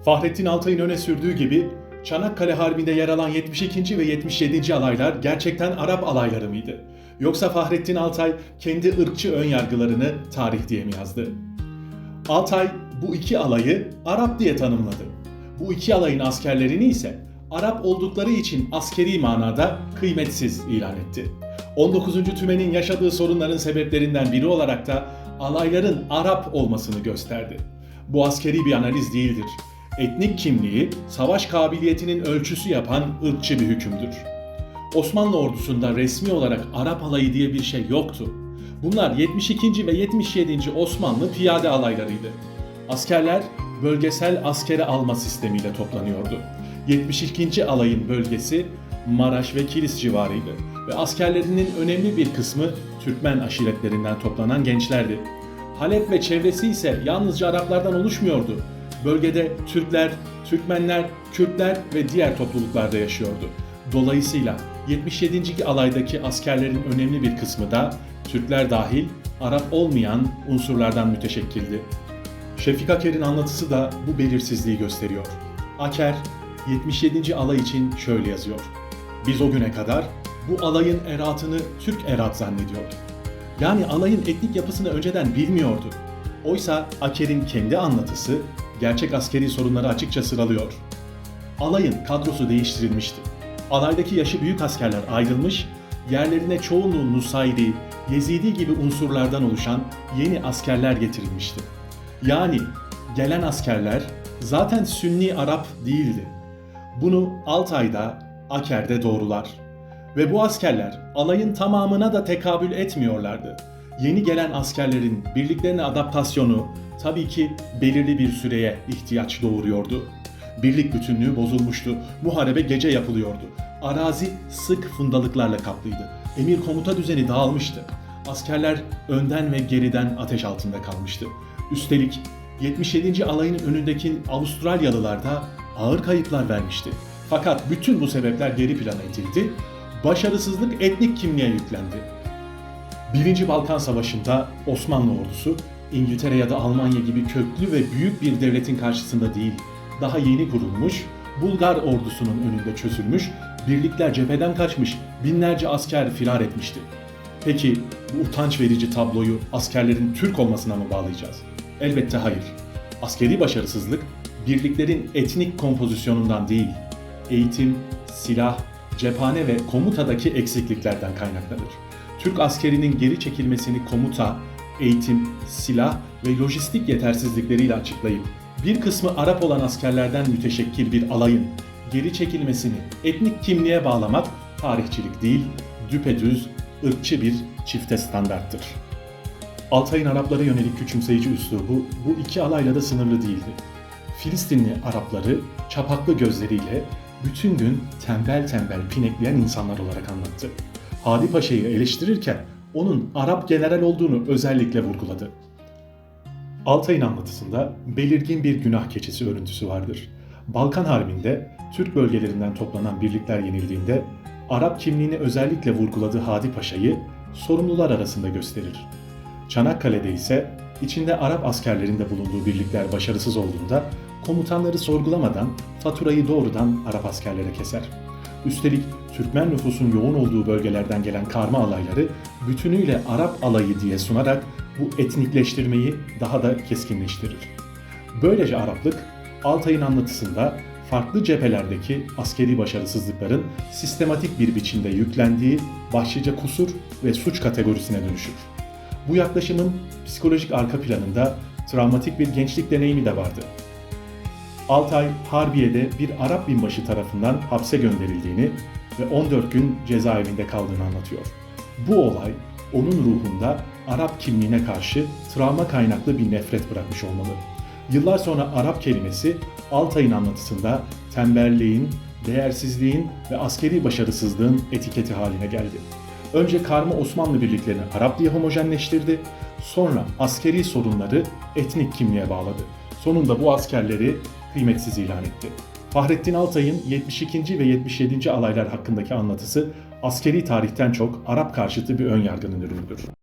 Fahrettin Altay'ın öne sürdüğü gibi Çanakkale Harbi'nde yer alan 72. ve 77. alaylar gerçekten Arap alayları mıydı? Yoksa Fahrettin Altay kendi ırkçı önyargılarını tarih diye mi yazdı? Altay bu iki alayı Arap diye tanımladı. Bu iki alayın askerlerini ise Arap oldukları için askeri manada kıymetsiz ilan etti. 19. Tümen'in yaşadığı sorunların sebeplerinden biri olarak da alayların Arap olmasını gösterdi. Bu askeri bir analiz değildir. Etnik kimliği, savaş kabiliyetinin ölçüsü yapan ırkçı bir hükümdür. Osmanlı ordusunda resmi olarak Arap alayı diye bir şey yoktu. Bunlar 72. ve 77. Osmanlı piyade alaylarıydı. Askerler bölgesel askere alma sistemiyle toplanıyordu. 72. alayın bölgesi Maraş ve Kilis civarıydı ve askerlerinin önemli bir kısmı Türkmen aşiretlerinden toplanan gençlerdi. Halep ve çevresi ise yalnızca Araplardan oluşmuyordu. Bölgede Türkler, Türkmenler, Kürtler ve diğer topluluklar da yaşıyordu. Dolayısıyla 77. alaydaki askerlerin önemli bir kısmı da Türkler dahil Arap olmayan unsurlardan müteşekkildi. Şefik Aker'in anlatısı da bu belirsizliği gösteriyor. Aker, 77. alay için şöyle yazıyor. Biz o güne kadar bu alayın eratını Türk erat zannediyorduk. Yani alayın etnik yapısını önceden bilmiyordu. Oysa Aker'in kendi anlatısı gerçek askeri sorunları açıkça sıralıyor. Alayın kadrosu değiştirilmişti. Alaydaki yaşı büyük askerler ayrılmış, yerlerine çoğunluğu Nusayri, Yezidi gibi unsurlardan oluşan yeni askerler getirilmişti. Yani gelen askerler zaten Sünni Arap değildi. Bunu Altay'da, Aker'de doğrular. Ve bu askerler alayın tamamına da tekabül etmiyorlardı. Yeni gelen askerlerin birliklerine adaptasyonu tabii ki belirli bir süreye ihtiyaç doğuruyordu. Birlik bütünlüğü bozulmuştu. Muharebe gece yapılıyordu. Arazi sık fundalıklarla kaplıydı. Emir komuta düzeni dağılmıştı. Askerler önden ve geriden ateş altında kalmıştı. Üstelik 77. alayın önündeki Avustralyalılar da ağır kayıplar vermişti. Fakat bütün bu sebepler geri plana itildi. Başarısızlık etnik kimliğe yüklendi. 1. Balkan Savaşı'nda Osmanlı ordusu İngiltere ya da Almanya gibi köklü ve büyük bir devletin karşısında değil, daha yeni kurulmuş, Bulgar ordusunun önünde çözülmüş, birlikler cepheden kaçmış, binlerce asker firar etmişti. Peki bu utanç verici tabloyu askerlerin Türk olmasına mı bağlayacağız? Elbette hayır. Askeri başarısızlık birliklerin etnik kompozisyonundan değil, eğitim, silah, cephane ve komutadaki eksikliklerden kaynaklanır. Türk askerinin geri çekilmesini komuta, eğitim, silah ve lojistik yetersizlikleriyle açıklayıp bir kısmı Arap olan askerlerden müteşekkil bir alayın geri çekilmesini etnik kimliğe bağlamak tarihçilik değil, düpedüz, ırkçı bir çifte standarttır. Altay'ın Araplara yönelik küçümseyici üslubu bu iki alayla da sınırlı değildi. Filistinli Arapları çapaklı gözleriyle bütün gün tembel tembel pinekleyen insanlar olarak anlattı. Hadi Paşa'yı eleştirirken onun Arap general olduğunu özellikle vurguladı. Altay'ın anlatısında belirgin bir günah keçisi örüntüsü vardır. Balkan Harbi'nde Türk bölgelerinden toplanan birlikler yenildiğinde Arap kimliğini özellikle vurguladığı Hadi Paşa'yı sorumlular arasında gösterir. Çanakkale'de ise içinde Arap askerlerinde bulunduğu birlikler başarısız olduğunda komutanları sorgulamadan faturayı doğrudan Arap askerlere keser. Üstelik Türkmen nüfusun yoğun olduğu bölgelerden gelen karma alayları bütünüyle Arap alayı diye sunarak bu etnikleştirmeyi daha da keskinleştirir. Böylece Araplık, Altay'ın anlatısında farklı cephelerdeki askeri başarısızlıkların sistematik bir biçimde yüklendiği başlıca kusur ve suç kategorisine dönüşür. Bu yaklaşımın psikolojik arka planında travmatik bir gençlik deneyimi de vardı. Altay, Harbiye'de bir Arap binbaşı tarafından hapse gönderildiğini ve 14 gün cezaevinde kaldığını anlatıyor. Bu olay, onun ruhunda Arap kimliğine karşı travma kaynaklı bir nefret bırakmış olmalı. Yıllar sonra Arap kelimesi Altay'ın anlatısında tembelliğin, değersizliğin ve askeri başarısızlığın etiketi haline geldi. Önce karma Osmanlı birliklerini Arap diye homojenleştirdi, sonra askeri sorunları etnik kimliğe bağladı. Sonunda bu askerleri kıymetsiz ilan etti. Fahrettin Altay'ın 72. ve 77. alaylar hakkındaki anlatısı askeri tarihten çok Arap karşıtı bir önyargının ürünüdür.